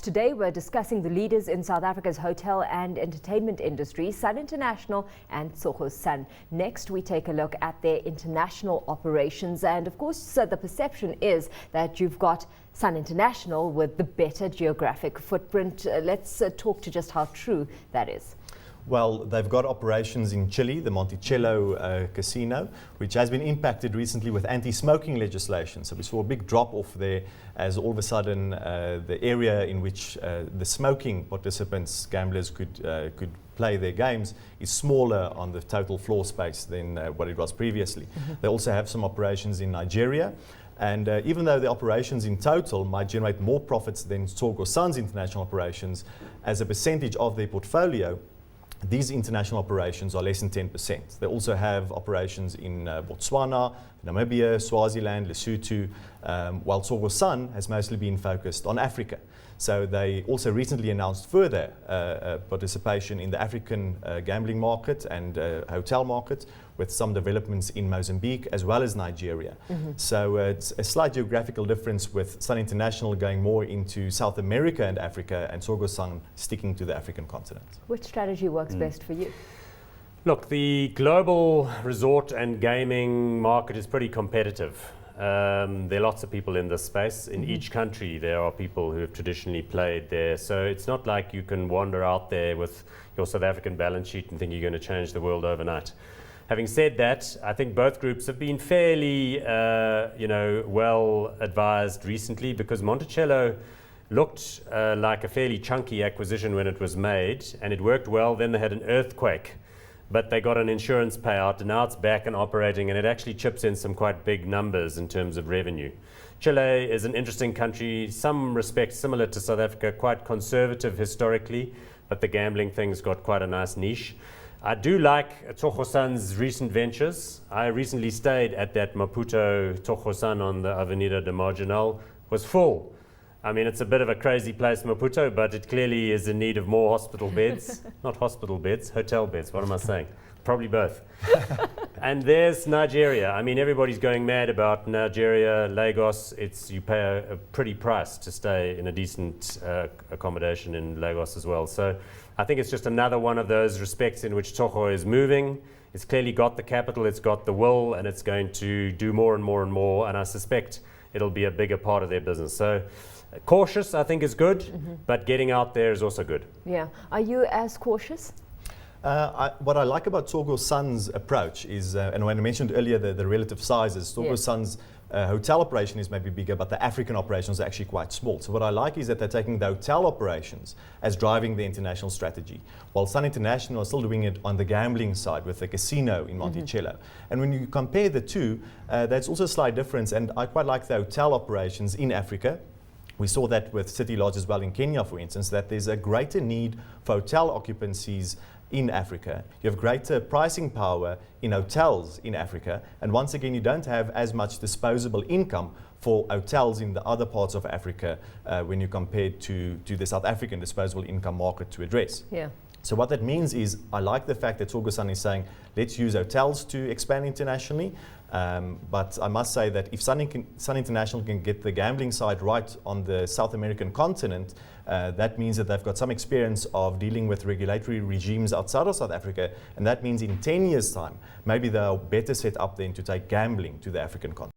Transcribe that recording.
Today we're discussing the leaders in South Africa's hotel and entertainment industry, Sun International and Tsogo Sun. Next we take a look at their international operations, and of course the perception is that you've got Sun International with the better geographic footprint. Let's talk to just how true that is. Well, they've got operations in Chile, the Monticello casino, which has been impacted recently with anti-smoking legislation. So we saw a big drop-off there as all of a sudden the area in which the smoking participants, gamblers could play their games is smaller on the total floor space than what it was previously. They also have some operations in Nigeria. And even though the operations in total might generate more profits than Tsogo Sun's international operations, as a percentage of their portfolio, these international operations are less than 10%. They also have operations in Botswana, Namibia, Swaziland, Lesotho, while Tsogo Sun has mostly been focused on Africa. So they also recently announced further participation in the African gambling market and hotel market, with some developments in Mozambique as well as Nigeria. So it's a slight geographical difference, with Sun International going more into South America and Africa, and Tsogo Sun sticking to the African continent. Which strategy works best for you? Look, the global resort and gaming market is pretty competitive. There are lots of people in this space. In each country there are people who have traditionally played there. So it's not like you can wander out there with your South African balance sheet and think you're going to change the world overnight. Having said that, I think both groups have been fairly well advised recently, because Monticello looked like a fairly chunky acquisition when it was made, and it worked well. Then they had an earthquake, but they got an insurance payout, and now it's back and operating, and it actually chips in some quite big numbers in terms of revenue. Chile is an interesting country, some respects similar to South Africa, quite conservative historically, but the gambling thing's got quite a nice niche. I do like Tsogo Sun's recent ventures. I recently stayed at that Maputo Tsogo Sun on the Avenida de Marginal. It was full. I mean, it's a bit of a crazy place, Maputo, but it clearly is in need of more hospital beds. Not hospital beds, hotel beds. What am I saying? Probably both. And there's Nigeria. I mean, everybody's going mad about Nigeria, Lagos. You pay a pretty price to stay in a decent accommodation in Lagos as well. So I think it's just another one of those respects in which Tsogo is moving. It's clearly got the capital, it's got the will, and it's going to do more and more and more. And I suspect it'll be a bigger part of their business. So cautious, I think, is good, but getting out there is also good. Yeah. Are you as cautious? What I like about Tsogo Sun's approach is, and when I mentioned earlier the relative sizes, Tsogo Sun's hotel operation is maybe bigger, but the African operations are actually quite small. So what I like is that they're taking the hotel operations as driving the international strategy, while Sun International is still doing it on the gambling side with the casino in Monticello. And when you compare the two, that's also a slight difference, and I quite like the hotel operations in Africa. We saw that with City Lodge as well in Kenya, for instance, that there's a greater need for hotel occupancies in Africa. You have greater pricing power in hotels in Africa, and once again you don't have as much disposable income for hotels in the other parts of Africa when you compare to the South African disposable income market to address. Yeah. So what that means is, I like the fact that Tsogo Sun is saying, let's use hotels to expand internationally. But I must say that if Sun International can get the gambling side right on the South American continent, that means that they've got some experience of dealing with regulatory regimes outside of South Africa. And that means in 10 years' time, maybe they're better set up then to take gambling to the African continent.